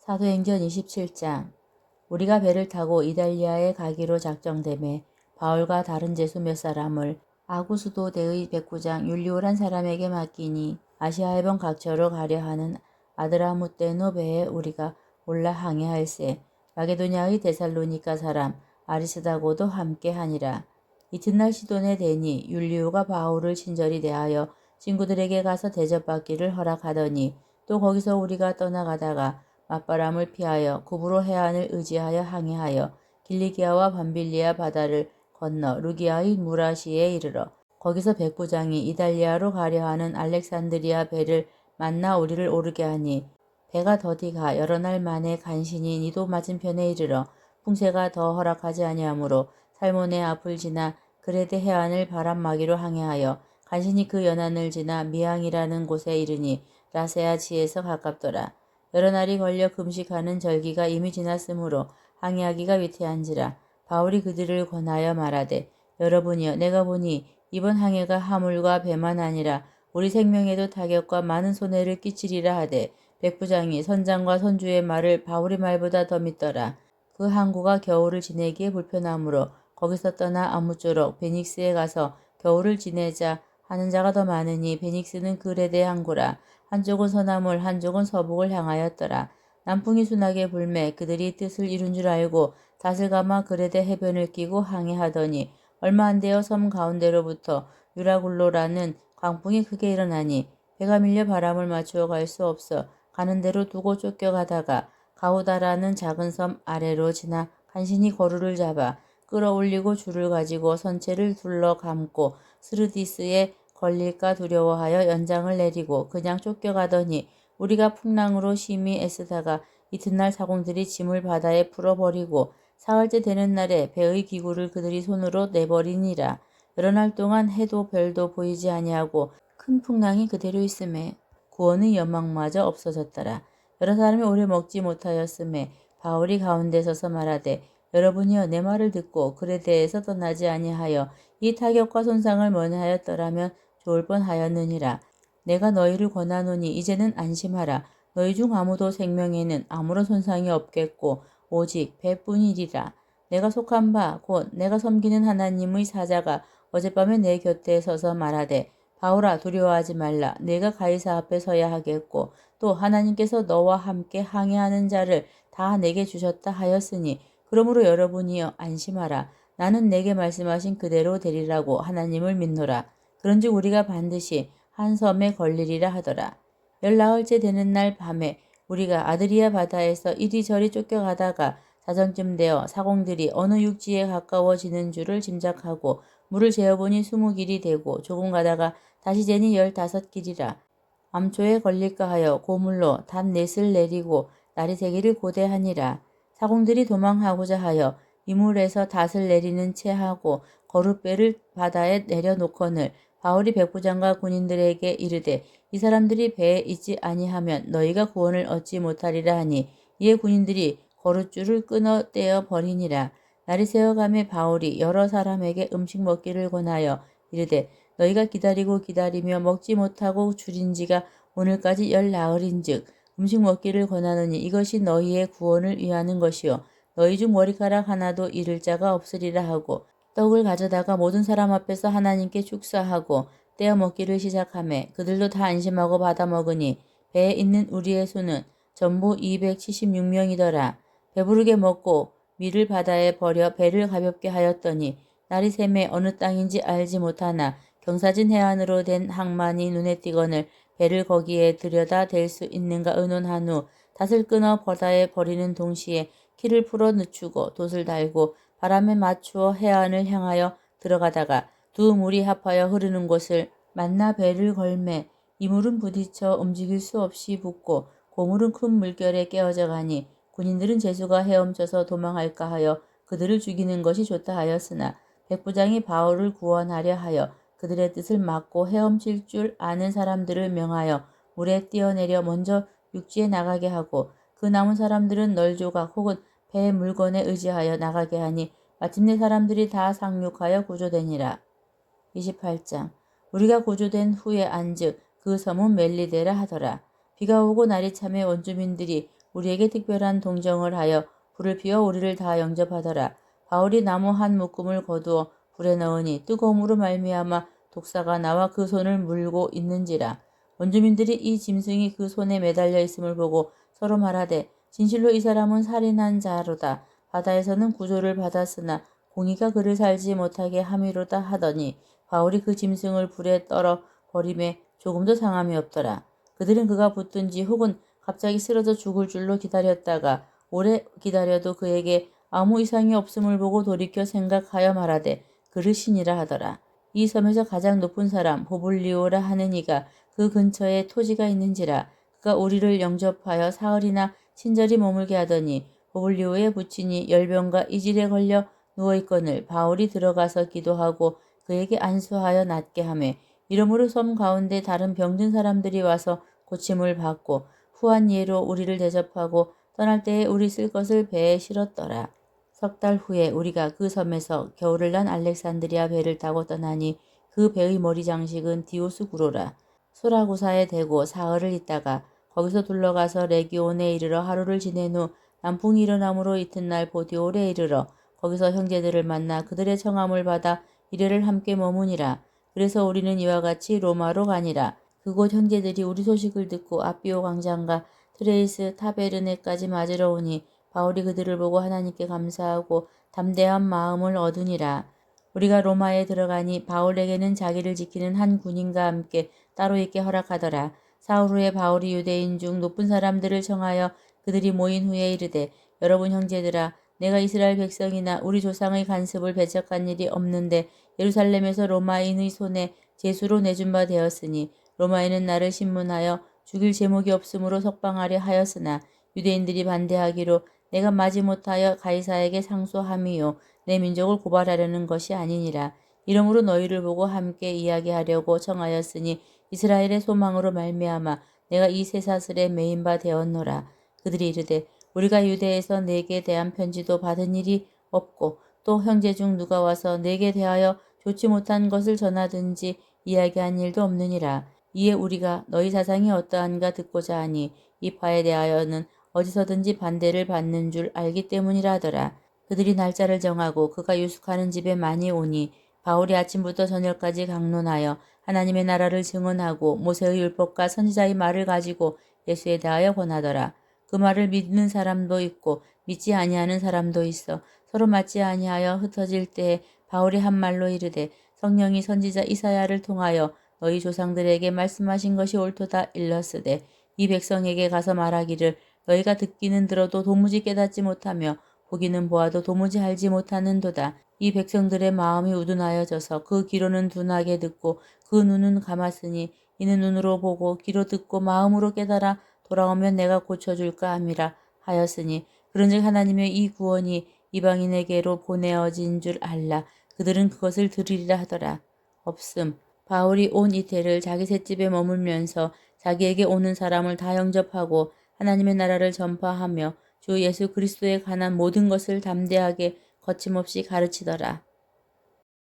사도행전 27장. 우리가 배를 타고 이달리아에 가기로 작정되매 바울과 다른 제수 몇 사람을 아구수도대의 백부장 율리오란 사람에게 맡기니 아시아해변 각처로 가려 하는 아드라무떼노 배에 우리가 올라 항해할세. 마게도냐의 데살로니가 사람 아리스다고도 함께 하니라. 이튿날 시돈에 대니 율리오가 바울을 친절히 대하여 친구들에게 가서 대접받기를 허락하더니 또 거기서 우리가 떠나가다가 맞바람을 피하여 구브로 해안을 의지하여 항해하여 길리기아와 밤빌리아 바다를 건너 루기아의 무라시에 이르러 거기서 백부장이 이달리아로 가려 하는 알렉산드리아 배를 만나 우리를 오르게 하니 배가 더디가 여러 날 만에 간신히 니도 맞은편에 이르러 풍세가 더 허락하지 아니하므로 살모네 앞을 지나 그레데 해안을 바람막이로 항해하여 간신히 그 연안을 지나 미항이라는 곳에 이르니 라세아지에서 가깝더라. 여러 날이 걸려 금식하는 절기가 이미 지났으므로 항해하기가 위태한지라. 바울이 그들을 권하여 말하되 여러분이여 내가 보니 이번 항해가 화물과 배만 아니라 우리 생명에도 타격과 많은 손해를 끼치리라 하되 백부장이 선장과 선주의 말을 바울의 말보다 더 믿더라. 그 항구가 겨울을 지내기에 불편하므로 거기서 떠나 아무쪼록 베닉스에 가서 겨울을 지내자 하는 자가 더 많으니 베닉스는 그레데 항구라. 한쪽은 서남을 한쪽은 서북을 향하였더라. 남풍이 순하게 불매 그들이 뜻을 이룬 줄 알고 닷을 감아 그레데 해변을 끼고 항해하더니 얼마 안 되어 섬 가운데로부터 유라굴로라는 광풍이 크게 일어나니 배가 밀려 바람을 맞추어 갈 수 없어 가는 대로 두고 쫓겨가다가 가우다라는 작은 섬 아래로 지나 간신히 거루를 잡아 끌어올리고 줄을 가지고 선체를 둘러 감고 스르디스에 걸릴까 두려워하여 연장을 내리고 그냥 쫓겨가더니 우리가 풍랑으로 심히 애쓰다가 이튿날 사공들이 짐을 바다에 풀어버리고 사흘째 되는 날에 배의 기구를 그들이 손으로 내버리니라. 여러 날 동안 해도 별도 보이지 아니하고 큰 풍랑이 그대로 있음에 구원의 연막마저 없어졌더라. 여러 사람이 오래 먹지 못하였음에 바울이 가운데 서서 말하되 여러분이여 내 말을 듣고 그레데에서 떠나지 아니하여 이 타격과 손상을 면하였더라면 좋을 뻔하였느니라. 내가 너희를 권하노니 이제는 안심하라. 너희 중 아무도 생명에는 아무런 손상이 없겠고 오직 배뿐이리라. 내가 속한 바 곧 내가 섬기는 하나님의 사자가 어젯밤에 내 곁에 서서 말하되 바울아 두려워하지 말라. 내가 가이사 앞에 서야 하겠고 또 하나님께서 너와 함께 항해하는 자를 다 내게 주셨다 하였으니 그러므로 여러분이여 안심하라. 나는 내게 말씀하신 그대로 되리라고 하나님을 믿노라. 그런즉 우리가 반드시 한 섬에 걸리리라 하더라. 14흘째 되는 날 밤에 우리가 아드리아 바다에서 이리저리 쫓겨가다가 자정쯤 되어 사공들이 어느 육지에 가까워지는 줄을 짐작하고 물을 재어보니 20길이 되고 조금 가다가 다시 재니 15길이라. 암초에 걸릴까 하여 고물로 닷넷을 내리고 날이 새기를 고대하니라. 사공들이 도망하고자 하여 이물에서 닷을 내리는 채 하고 거룻배를 바다에 내려놓거늘 바울이 백부장과 군인들에게 이르되 이 사람들이 배에 있지 아니하면 너희가 구원을 얻지 못하리라 하니 이에 군인들이 거룻줄을 끊어 떼어 버리니라. 날이 새어가매 바울이 여러 사람에게 음식 먹기를 권하여 이르되 너희가 기다리고 기다리며 먹지 못하고 줄인 지가 오늘까지 10나흘인즉 음식 먹기를 권하느니 이것이 너희의 구원을 위하는 것이요 너희 중 머리카락 하나도 잃을 자가 없으리라 하고 떡을 가져다가 모든 사람 앞에서 하나님께 축사하고 떼어 먹기를 시작하매 그들도 다 안심하고 받아 먹으니 배에 있는 우리의 수는 전부 276명이더라. 배부르게 먹고 밀을 바다에 버려 배를 가볍게 하였더니 날이 새매 어느 땅인지 알지 못하나 경사진 해안으로 된 항만이 눈에 띄거늘 배를 거기에 들여다 댈 수 있는가 의논한 후 닷을 끊어 바다에 버리는 동시에 키를 풀어 늦추고 돛을 달고 바람에 맞추어 해안을 향하여 들어가다가 두 물이 합하여 흐르는 곳을 만나 배를 걸매 이 물은 부딪혀 움직일 수 없이 붓고 고물은 큰 물결에 깨어져 가니 군인들은 제수가 헤엄쳐서 도망할까 하여 그들을 죽이는 것이 좋다 하였으나 백부장이 바울을 구원하려 하여 그들의 뜻을 막고 헤엄칠 줄 아는 사람들을 명하여 물에 뛰어내려 먼저 육지에 나가게 하고 그 남은 사람들은 널조각 혹은 배의 물건에 의지하여 나가게 하니 마침내 사람들이 다 상륙하여 구조되니라. 28장. 우리가 구조된 후에 안즉 그 섬은 멜리데라 하더라. 비가 오고 날이 참에 원주민들이 우리에게 특별한 동정을 하여 불을 피워 우리를 다 영접하더라. 바울이 나무 한 묶음을 거두어 불에 넣으니 뜨거움으로 말미암아 독사가 나와 그 손을 물고 있는지라. 원주민들이 이 짐승이 그 손에 매달려 있음을 보고 서로 말하되 진실로 이 사람은 살인한 자로다. 바다에서는 구조를 받았으나 공의가 그를 살지 못하게 함이로다 하더니 바울이 그 짐승을 불에 떨어 버림에 조금도 상함이 없더라. 그들은 그가 붙든지 혹은 갑자기 쓰러져 죽을 줄로 기다렸다가 오래 기다려도 그에게 아무 이상이 없음을 보고 돌이켜 생각하여 말하되 그를 신이라 하더라. 이 섬에서 가장 높은 사람 보블리오라 하는 이가 그 근처에 토지가 있는지라. 그가 우리를 영접하여 사흘이나 친절히 머물게 하더니 보블리오의 부친이 열병과 이질에 걸려 누워있거늘 바울이 들어가서 기도하고 그에게 안수하여 낫게 하매 이러므로 섬 가운데 다른 병든 사람들이 와서 고침을 받고 후한 예로 우리를 대접하고 떠날 때에 우리 쓸 것을 배에 실었더라. 석 달 후에 우리가 그 섬에서 겨울을 난 알렉산드리아 배를 타고 떠나니 그 배의 머리 장식은 디오스 구로라. 수라구사에 대고 사흘을 있다가 거기서 둘러가서 레기온에 이르러 하루를 지낸 후 남풍이 일어남으로 이튿날 보디올에 이르러 거기서 형제들을 만나 그들의 청함을 받아 이래를 함께 머무니라. 그래서 우리는 이와 같이 로마로 가니라. 그곳 형제들이 우리 소식을 듣고 아비오 광장과 트레이스 타베르네까지 맞으러 오니 바울이 그들을 보고 하나님께 감사하고 담대한 마음을 얻으니라. 우리가 로마에 들어가니 바울에게는 자기를 지키는 한 군인과 함께 따로 있게 허락하더라. 사흘 후에 바울이 유대인 중 높은 사람들을 청하여 그들이 모인 후에 이르되 여러분 형제들아 내가 이스라엘 백성이나 우리 조상의 간습을 배척한 일이 없는데 예루살렘에서 로마인의 손에 제수로 내준 바 되었으니 로마인은 나를 신문하여 죽일 제목이 없으므로 석방하려 하였으나 유대인들이 반대하기로 내가 마지못하여 가이사에게 상소함이요 내 민족을 고발하려는 것이 아니니라. 이러므로 너희를 보고 함께 이야기하려고 청하였으니 이스라엘의 소망으로 말미암아 내가 이 쇠사슬에 매인 바 되었노라. 그들이 이르되 우리가 유대에서 내게 대한 편지도 받은 일이 없고 또 형제 중 누가 와서 내게 대하여 좋지 못한 것을 전하든지 이야기한 일도 없느니라. 이에 우리가 너희 사상이 어떠한가 듣고자 하니 이 바에 대하여는 어디서든지 반대를 받는 줄 알기 때문이라 하더라. 그들이 날짜를 정하고 그가 유숙하는 집에 많이 오니 바울이 아침부터 저녁까지 강론하여 하나님의 나라를 증언하고 모세의 율법과 선지자의 말을 가지고 예수에 대하여 권하더라. 그 말을 믿는 사람도 있고 믿지 아니하는 사람도 있어 서로 맞지 아니하여 흩어질 때에 바울이 한 말로 이르되 성령이 선지자 이사야를 통하여 너희 조상들에게 말씀하신 것이 옳도다 일렀으되 이 백성에게 가서 말하기를 너희가 듣기는 들어도 도무지 깨닫지 못하며 보기는 보아도 도무지 알지 못하는도다. 이 백성들의 마음이 우둔하여져서 그 귀로는 둔하게 듣고 그 눈은 감았으니 이는 눈으로 보고 귀로 듣고 마음으로 깨달아 돌아오면 내가 고쳐줄까 함이라 하였으니 그런즉 하나님의 이 구원이 이방인에게로 보내어진 줄 알라. 그들은 그것을 들으리라 하더라. 없음. 바울이 온 이태를 자기 셋집에 머물면서 자기에게 오는 사람을 다 영접하고 하나님의 나라를 전파하며 주 예수 그리스도에 관한 모든 것을 담대하게 거침없이 가르치더라.